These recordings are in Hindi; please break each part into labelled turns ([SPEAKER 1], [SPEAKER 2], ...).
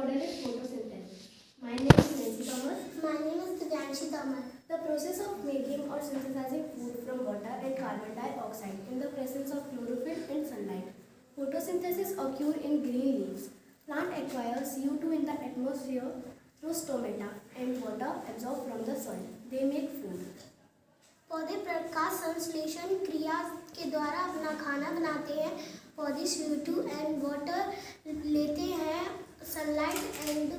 [SPEAKER 1] model is photosynthesis. My name is Nancy Thomas.
[SPEAKER 2] My name is Divyanshi Tamar.
[SPEAKER 1] The process of making or synthesizing food from water and carbon dioxide in the presence of chlorophyll and sunlight. Photosynthesis occurs in green leaves. Plant acquires CO2 in the atmosphere through stomata and water absorbed from the soil. They make food.
[SPEAKER 2] पौधे प्रकाश संश्लेषण क्रिया के द्वारा अपना खाना बनाते हैं. पौधे CO2 एंड वाटर लेते हैं. Sunlight and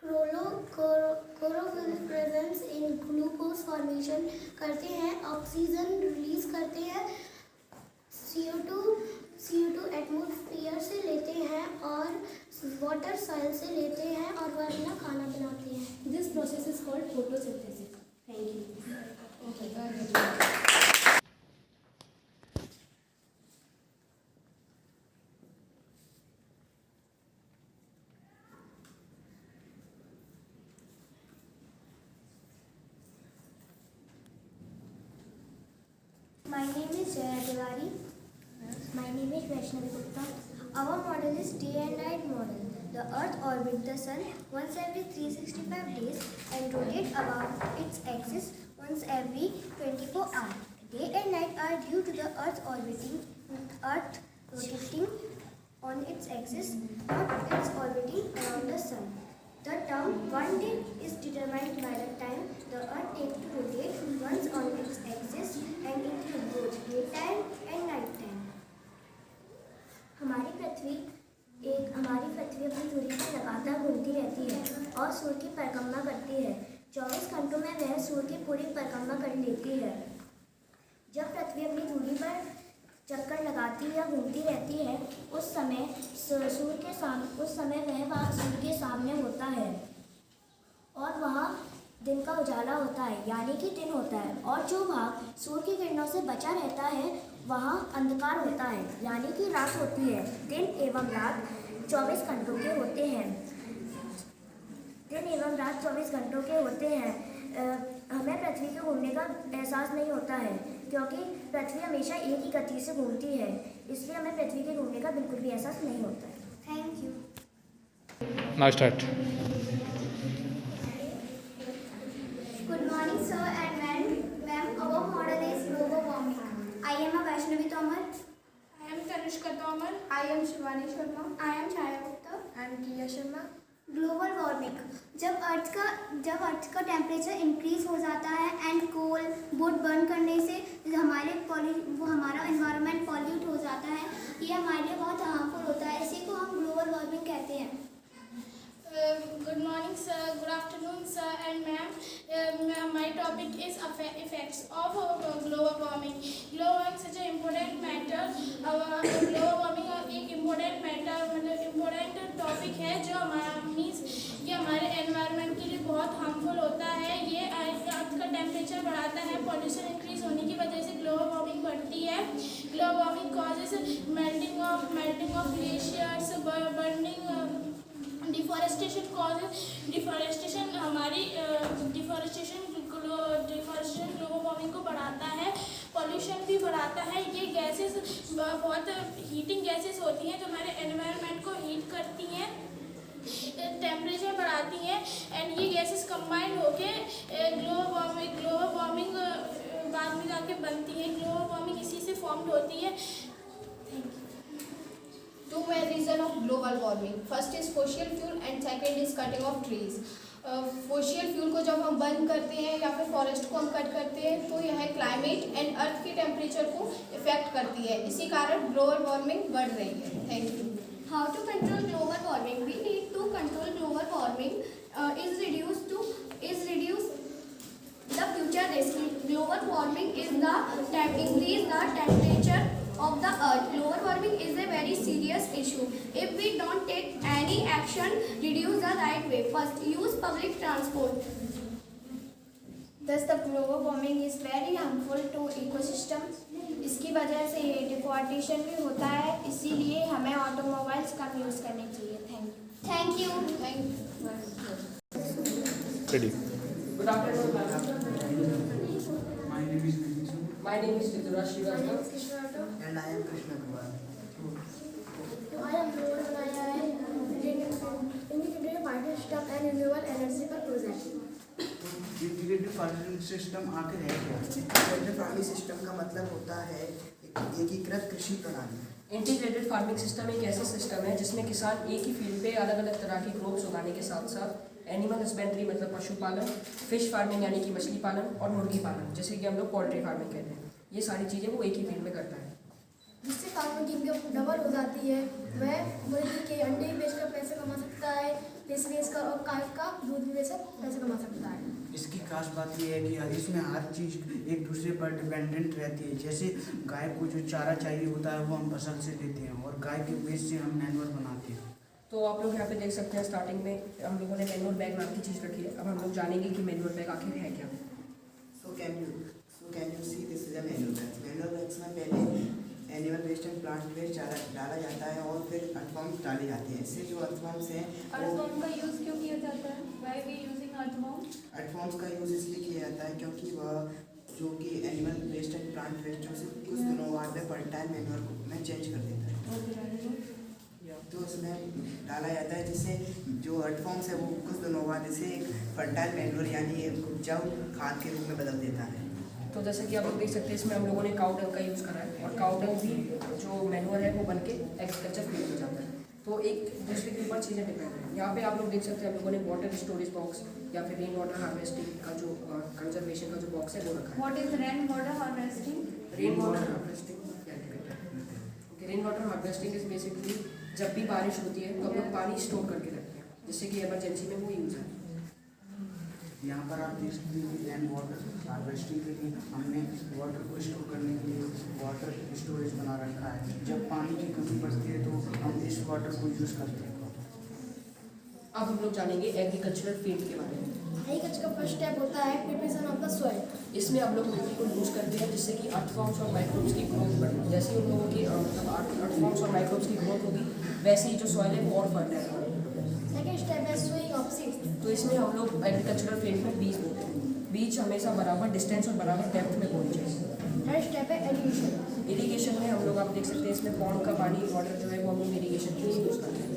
[SPEAKER 2] chlorophyll presence in glucose formation करते हैं. ऑक्सीजन रिलीज करते हैं. CO2 एटमॉस्फेयर से लेते हैं और वाटर सॉइल से लेते हैं और वह अपना खाना बनाते हैं.
[SPEAKER 1] This process is called photosynthesis. Thank you.
[SPEAKER 2] My name is Jaya Tiwari. My name is Vaishnavi Gupta. Our model is day and night model. The earth orbits the sun once every 365 days and rotates about its axis once every 24 hours. Day and night are due to the earth rotating on its axis, not its orbiting around the sun. The term one day is determined by the time the earth takes to rotate once on its axis and includes both daytime and night time. हमारी पृथ्वी अपनी धुरी पर लगातार घूमती रहती है और सूर्य की परिक्रमा करती है. 24 घंटों में वह सूर्य की पूरी परिक्रमा कर लेती है. जब पृथ्वी अपनी धुरी पर चक्कर लगाती या घूमती रहती है उस समय वह सूर्य के सामने होता है और वहाँ दिन का उजाला होता है यानी कि दिन होता है. और जो भाग सूर्य की किरणों से बचा रहता है वहाँ अंधकार होता है यानी कि रात होती है. दिन एवं रात 24 घंटों के होते हैं. हमें पृथ्वी के घूमने का एहसास नहीं होता है क्योंकि पृथ्वी हमेशा एक ही गति से घूमती है. इसलिए हमें पृथ्वी के घूमने का बिल्कुल भी एहसास नहीं होता है. Thank you.
[SPEAKER 3] Now start.
[SPEAKER 2] Good morning, sir and ma'am. Our model is global warming. I am Vaishnavi Tomar.
[SPEAKER 4] I am Tanushka Tomar.
[SPEAKER 2] I am Shivani Sharma. I am Chaya Gupta.
[SPEAKER 4] I am Kiya Sharma.
[SPEAKER 2] Global warming जब अर्थ का टेम्परेचर इंक्रीज हो जाता है एंड कोल वुड बर्न करने से हमारा एनवायरनमेंट पॉल्यूट हो जाता है. ये हमारे लिए बहुत हार्मफुल होता है. इसी को हम ग्लोबल वार्मिंग कहते हैं.
[SPEAKER 4] Good morning, sir. Good afternoon, sir and ma'am. My topic is effects of global warming. Global warming such an important matter. Global warming एक important matter मतलब important topic है जो हमारे एनवायरनमेंट के लिए बहुत हार्मफुल होता है. ये अर्थ का टेम्परेचर बढ़ाता है. पॉल्यूशन इंक्रीज होने की वजह से ग्लोबल वार्मिंग बढ़ती है. Global warming causes melting of glaciers, burning, deforestation global warming को बढ़ाता है. पॉल्यूशन भी बढ़ाता है. ये गैसेस बहुत हीटिंग गैसेस होती हैं जो हमारे एनवायरनमेंट को हीट करती हैं, टेम्परेचर बढ़ाती हैं एंड ये गैसेस कंबाइंड होके ग्लोबल वार्मिंग बाद में जाके बनती है. ग्लोबल वार्मिंग इसी से फॉर्म्ड होती है.
[SPEAKER 5] Two main reasons of global warming. First is fossil fuel and second is cutting of trees. Fossil fuel को जब हम बंद करते हैं या फिर फॉरेस्ट को हम कट करते हैं तो यह क्लाइमेट एंड अर्थ के टेम्परेचर को इफेक्ट करती है. इसी कारण ग्लोबल वार्मिंग बढ़ रही है. Thank you.
[SPEAKER 2] How to control global warming? We need to control global warming. Is reduce the future risk. Global warming is increase the temperature of the earth. Global warming is a very serious issue. If we don't take any action, reduce the right way. First, use public transport. Thus, the global warming is very harmful to ecosystem. इसकी वजह से डिफॉरेस्टेशन भी होता है. इसीलिए हमें ऑटोमोबाइल्स का यूज़ करनी चाहिए. Thank you.
[SPEAKER 3] Ready.
[SPEAKER 6] Good afternoon, my name is Ritura Srivastava.
[SPEAKER 7] And I am Krishna Kumar.
[SPEAKER 2] I am Rohan. I am
[SPEAKER 1] energy पर प्रोजेक्ट।
[SPEAKER 7] इंटीग्रेटेड फार्मिंग सिस्टम आखिर है क्या?
[SPEAKER 8] इंटीग्रेटेड फार्मिंग सिस्टम का मतलब होता है एकीकृत कृषि प्रणाली।
[SPEAKER 6] इंटीग्रेटेड फार्मिंग सिस्टम एक ऐसा सिस्टम है जिसमें किसान एक ही फील्ड पे अलग अलग तरह की क्रॉप्स उगाने के साथ साथ एनिमल हस्बेंड्री मतलब पशुपालन, फिश फार्मिंग यानी कि मछली पालन और मुर्गी पालन जैसे कि हम लोग पोल्ट्री फार्मिंग कहते हैं, ये सारी चीज़ें वो एक ही फील्ड में करता है।
[SPEAKER 1] जिससे फार्मर की इनकम डबल हो जाती है। वह मुर्गी के अंडे ही बेचकर पैसे कमा सकता है, देसी बेचकर और गाय का दूध भी बेचकर पैसे कमा सकता है।
[SPEAKER 7] इसकी खास बात यह है कि इसमें हर चीज़ एक दूसरे पर डिपेंडेंट रहती है। जैसे गाय को जो चारा चाहिए होता है वो हम फसल से लेते हैं और गाय के वेस्ट से हम मैनुअर बनाते हैं।
[SPEAKER 6] तो आप लोग यहाँ पे देख सकते हैं स्टार्टिंग में हम लोगों ने मैनुअर बैग नाम की चीज़ रखी है। अब हम लोग जानेंगे कि मैनुअर बैग आखिर है क्या।
[SPEAKER 8] So can you see this is a manual bags. Manual bags में पहले animal waste and plant waste डाला जाता है और फिर अर्थवॉर्म्स डाले जाते हैं। इससे जो अर्थवॉर्म्स हैं
[SPEAKER 9] अर्थवॉर्म का यूज़ क्यों किया जाता है? Why we using earthworm?
[SPEAKER 8] Earthworms का यूज़ इसलिए किया जाता है क्योंकि वह जो कि animal waste and plant waste से कुछ दिनों बाद में फर्टाइल मैन्योर में चेंज कर देता है। तो उसमें डाला जाता है जिससे जो अर्थवॉर्म्स है वो कुछ दिनों बाद इसे एक फर्टाइल मैन्योर यानी एक उपजाऊ खाद के रूप में बदल देता है।
[SPEAKER 6] तो जैसे कि आप लोग देख सकते हैं इसमें हम लोगों ने काउ डंग का यूज़ करा है और काउ डंग भी जो मैनुअर है वो बन के एग्रीकल्चर फील्ड में जाता है। तो एक दूसरे के ऊपर चीज़ें डिपेंड है। यहाँ पे आप लोग देख सकते हैं हम लोगों ने वाटर स्टोरेज बॉक्स या फिर रेन वाटर हार्वेस्टिंग का जो कंजर्वेशन का जो बॉक्स है वो रखा है।
[SPEAKER 9] What is rain water harvesting?
[SPEAKER 6] Rain water harvesting rain water harvesting is basically जब भी बारिश होती है तो हम लोग पानी स्टोर करके रखते हैं जिससे कि इमरजेंसी में वो यूज़ है।
[SPEAKER 7] यहाँ पर आप देख सकते हैं रेन वाटर हार्वेस्टिंग के लिए हमने वाटर को स्टोर करने के लिए वाटर स्टोरेज बना रखा है। जब पानी की कमी पड़ती है तो हम इस वाटर को यूज़ करते हैं।
[SPEAKER 6] अब हम लोग जानेंगे एग्रीकल्चरल फील्ड के बारे में।
[SPEAKER 1] एग्रीकल्चर का फर्स्ट स्टेप होता है प्रिपरेशन ऑफ द सॉइल।
[SPEAKER 6] इसमें हम लोग मिट्टी को यूज़ करते हैं जिससे कि अर्थवॉर्म्स और माइक्रोब्स की ग्रोथ बढ़े। जैसे ही उन लोगों की मतलब अर्थवॉर्म्स और माइक्रोब्स की ग्रोथ होगी वैसे ही जो सॉइल है वो और फर्टाइल होगी।
[SPEAKER 1] सेकेंड स्टेप है सोइंग ऑफ सीड्स।
[SPEAKER 6] तो इसमें हम लोग एग्रीकल्चरल फील्ड में बीज बोते हैं। बीज हमेशा बराबर डिस्टेंस और बराबर डेप्थ में बोनी चाहिए।
[SPEAKER 1] थर्ड स्टेप है एरीगेशन।
[SPEAKER 6] इरीगेशन में हम लोग आप देख सकते हैं इसमें पॉन्ड का पानी वाटर जो है वो हम लोग इरीगेशन के लिए यूज़ करते हैं।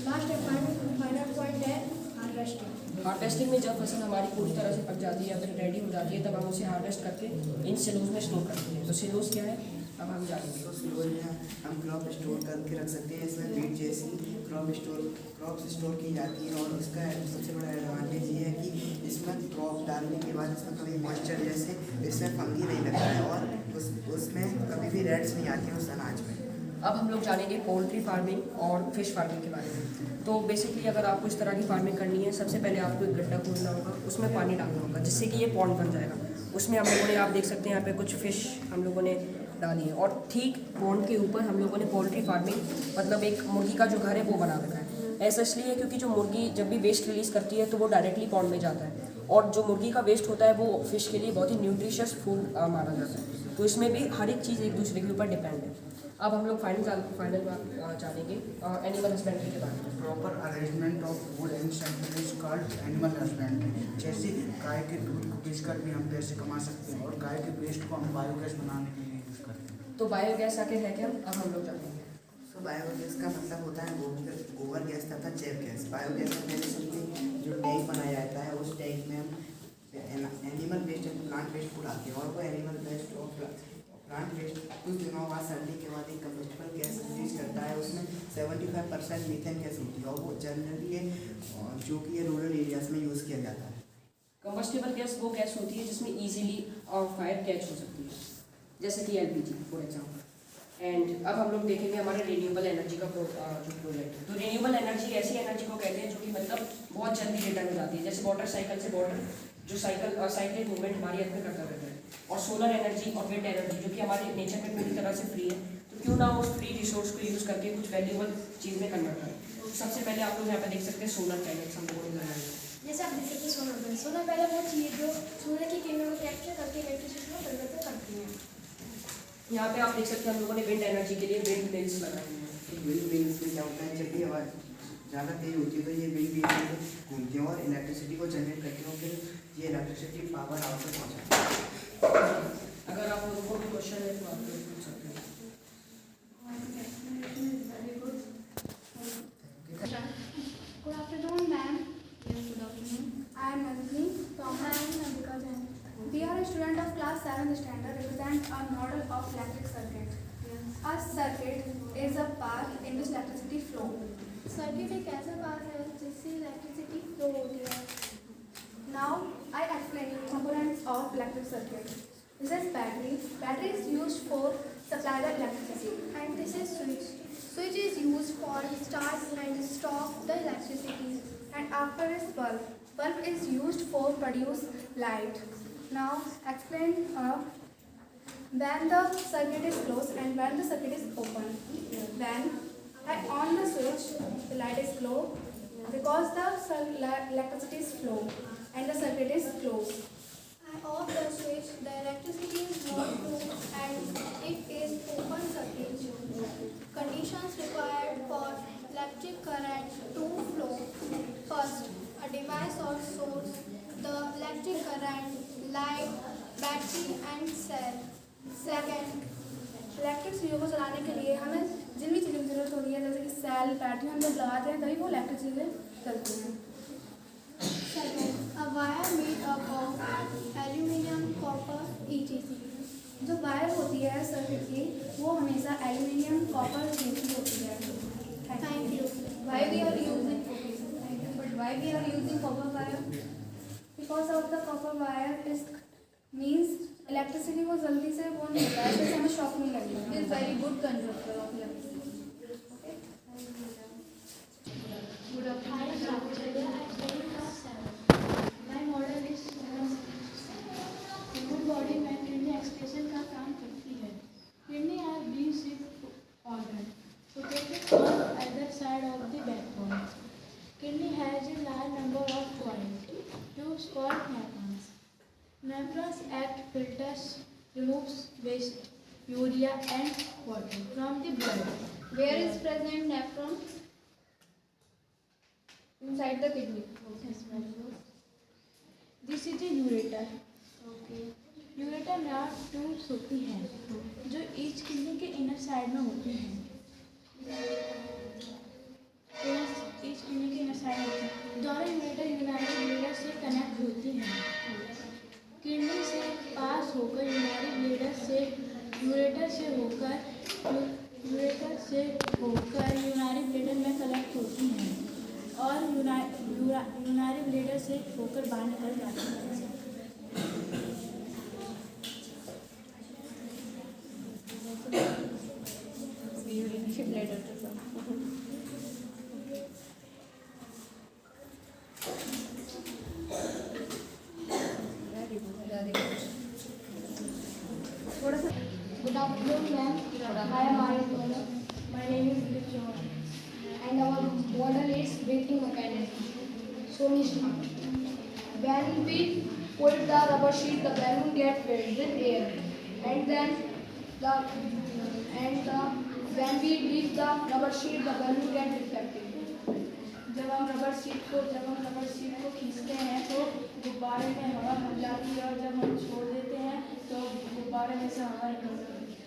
[SPEAKER 1] लास्ट फाइनल पॉइंट है हार्वेस्टिंग।
[SPEAKER 6] हार्वेस्टिंग में जब फसल हमारी पूरी तरह से पक जाती है या फिर रेडी हो जाती है तब हम उसे हार्वेस्ट करके इन सिलोज में स्टोर करते हैं। तो सिलोज क्या है अब हम जानेंगे।
[SPEAKER 8] तो सिलोज में हम क्रॉप स्टोर करके रख सकते हैं। इसमें बीट जैसी क्रॉप स्टोर की जाती है और उसका सबसे बड़ा एडवांटेज ये है कि इसमें क्रॉप डालने के बाद इसमें कभी मॉइस्चर जैसे इसमें फंगी नहीं लगता है और उसमें कभी भी रेड्स नहीं आती है उस अनाज में।
[SPEAKER 6] अब हम लोग जानेंगे पोल्ट्री फार्मिंग और फिश फार्मिंग के बारे में। तो बेसिकली अगर आपको इस तरह की फार्मिंग करनी है सबसे पहले आपको एक गड्ढा खोदना होगा, उसमें पानी डालना होगा जिससे कि ये पॉन्ड बन जाएगा। उसमें हम लोगों ने आप देख सकते हैं यहाँ पे कुछ फिश हम लोगों ने डाली है और ठीक पॉन्ड के ऊपर हम लोगों ने पोल्ट्री फार्मिंग मतलब एक मुर्गी का जो घर है वो बना रखा है। ऐसा इसलिए क्योंकि जो मुर्गी जब भी वेस्ट रिलीज़ करती है तो वो डायरेक्टली पॉन्ड में जाता है और जो मुर्गी का वेस्ट होता है वो फिश के लिए बहुत ही न्यूट्रिशियस फूड माना जाता है। तो इसमें भी हर एक चीज़ एक दूसरे के ऊपर डिपेंड है। अब हम लोग फाइनल बात जानेंगे एनिमल हस्बेंड्री के बारे में।
[SPEAKER 7] Proper arrangement of food and centre is called animal husbandry. जैसे गाय के दूध को बेचकर भी हम पैसे कमा सकते हैं और गाय के वेस्ट को हम बायोगैस बनाने के लिए यूज़ करते हैं।
[SPEAKER 6] तो बायोगैस आखिर है क्या अब हम लोग जानेंगे।
[SPEAKER 8] तो बायोगैस का मतलब होता है गोबर गैस तथा जैव गैस। बायोगैस में पहले सिंपली जो टैंक बनाया जाता है उस टैंक में हम animal waste and plant waste को डालते हैं और वो एनिमल वेस्ट और प्लांट वेस्ट कुछ दिनों बाद सड़ने के बाद एक कंबस्टिबल गैस रिलीज करता है। उसमें 75% मीथेन गैस होती है और वो जनरली जो कि ये रूरल एरियाज में यूज़ किया जाता है।
[SPEAKER 6] कंबस्टिबल गैस वो गैस होती है जिसमें इजीली फायर कैच हो सकती है जैसे कि एलपीजी फॉर एग्जांपल। एंड अब हम लोग देखेंगे हमारे रिन्यूएबल एनर्जी का जो प्रोजेक्ट है। तो रिन्यूएबल एनर्जी ऐसी एनर्जी को कहते हैं जो कि मतलब बहुत जल्दी रिटर्न हो जाती है। जैसे वाटर साइकिल से वाटर जो साइक्लिक मूवमेंट हमारी अर्थ में करता रहता है और सोलर एनर्जी और विंड एनर्जी जो कि हमारे नेचर में पूरी तरह से फ्री है। तो क्यों ना उस फ्री रिसोर्स को यूज़ करके कुछ वैल्यूएबल चीज़ में कन्वर्ट करें। तो सबसे पहले आप लोग यहाँ पे देख सकते हैं सोलर पैनल्स हम लोगों ने लगाए हैं।
[SPEAKER 1] जैसे आप देख सकते हैं सोलर पैनल वो चीज़ जो सूर्य की किरणों को कैप्चर करके इलेक्ट्रिसिटी में परिवर्तित करती है।
[SPEAKER 6] यहाँ पे आप देख सकते हैं हम लोगों ने विंड एनर्जी के लिए विंड मिल्स लगाए हैं।
[SPEAKER 8] विंड मिल्स में क्या होता है जब भी हवा ज़्यादा तेज होती है तो ये विंड मिल्स घूमती हैं और इलेक्ट्रिसिटी को जनरेट करती हैं और फिर ये इलेक्ट्रिसिटी पावर हाउस तक पहुँचाती है।
[SPEAKER 6] अगर आप लोगों को भी क्वेश्चन है तो आप लोग पूछ सकते हैं।
[SPEAKER 9] Good afternoon, ma'am. Good afternoon.
[SPEAKER 1] I am Nandini from Nandika Jain. We are a student of class 7th standard represent a model of electric circuit. A circuit is a path in which electricity flow.
[SPEAKER 4] Circuit एक ऐसा पाथ है जिससे इलेक्ट्रिसिटी फ्लो होती है.
[SPEAKER 1] Now I explain you components of electric circuit. This is battery. Battery is used for supply the electricity.
[SPEAKER 4] And this is switch. Switch is used for start and stop the electricity.
[SPEAKER 1] And after is bulb. Bulb is used for produce light. Now explain when the circuit is closed and when the circuit is open. When I on the switch, the light is glow because the electricity is flow and the circuit is closed.
[SPEAKER 4] I off the switch, the electricity is not flow and it is open circuit. Conditions required for electric current to flow. First, a device or source, the electric current, light, battery and cell. Second,
[SPEAKER 1] electric चीज़ों को चलाने के लिए हमें जिन भी चीज़ों की जरूरत होती है जैसे कि सेल बैटरी हम जब लगाते हैं तभी वो इलेक्ट्रिक चीज़ें चलती हैं.
[SPEAKER 4] second, a wire made up of aluminium, copper, etc.
[SPEAKER 1] जो वायर होती है सर्किट की वो हमेशा एल्यूमिनियम कॉपर स्टील की होती है.
[SPEAKER 4] Thank you.
[SPEAKER 1] Why we are using copper wire? Because of the copper wire is means electricity को जल्दी से वो नहीं होता है, जैसे हमें शॉक नहीं लगेगा.
[SPEAKER 9] Is very good conductor of electricity. Good
[SPEAKER 4] Hi,
[SPEAKER 9] afternoon.
[SPEAKER 4] Chaturya. I study class 7. My model is human body में किडनी एक्सक्रीशन का काम करती है. Kidney are B-shaped organ located on either side of the backbone. Kidney has a large number of coiled tubes called nephrons. Nephrons act filters, removes waste, urea and water from the blood.
[SPEAKER 5] Where is present nephron? Inside the kidney.
[SPEAKER 4] Yes, very good. This is a ureter. Okay. Ureter में ट्यूब्स होती हैं जो ईच किडनी के इनर साइड में होती हैं. ईच किडनी के इनर साइड होती हैं. दोनों यूरेटर यूनारी ब्लेडर से कनेक्ट होती हैं. किडनी से पास होकर यूरेटर से होकर यूनारी ब्लेडर में कलेक्ट होती हैं और यूनारी ब्लेडर से होकर बाहर निकल जाती हैं.
[SPEAKER 5] Good afternoon, ma'am. I am Arif. My name is Dilip Chauhan. And our model is braking mechanism. So we start. When we pull the rubber sheet, the balloon gets filled with air, and then when we leave the rubber sheet, the balloon gets deflected.
[SPEAKER 1] जब हम रबर शीट को खींचते हैं तो गुब्बारे में हवा भर जाती है और जब हम छोड़ देते हैं तो गुब्बारे में से हवा निकल जाती है.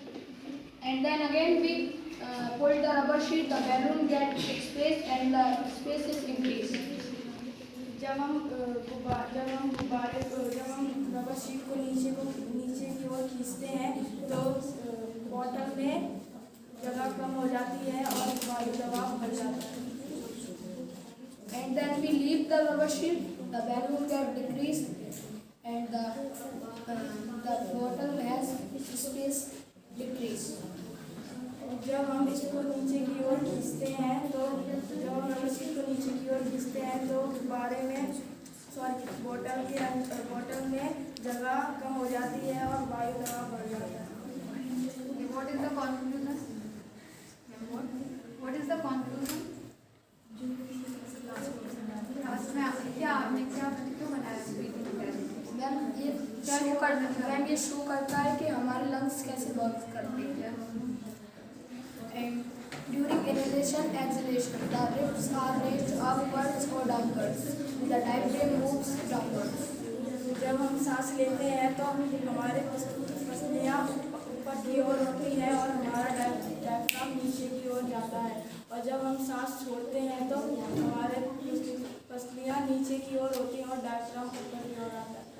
[SPEAKER 5] And then again we pull the rubber sheet, the balloon gets expanded and the space is increased.
[SPEAKER 1] जब हम रबर शीट को नीचे की ओर खींचते हैं तो बॉटल में जगह कम हो जाती है और वायु दबाव बढ़ जाता है.
[SPEAKER 5] And then we leave the rubber sheet, the balloon gets decreased and the bottle has space decreased.
[SPEAKER 1] जब हम इसको नीचे की ओर खींचते हैं तो गुब्बारे में बॉटल में जगह कम हो जाती है और वायु दबाव बढ़ जाता है.
[SPEAKER 9] What is the conclusion? What is the conclusion? क्यों बनाया
[SPEAKER 5] मैम ये शो करता है कि हमारे लंग्स कैसे वर्क करते हैं. And during inhalation, exhalation, the ribs are raised upwards or downwards. The diaphragm moves downwards.
[SPEAKER 1] जब हम सांस लेते हैं तो हमारे पसलियाँ ऊपर की ओर होती है और हमारा डायफ्राम नीचे की ओर जाता है और जब हम सांस छोड़ते हैं तो हमारे पसलियाँ नीचे
[SPEAKER 4] नीचे की ओर होती हैं और डार्क ब्राउन ऊपर की ओर आता है।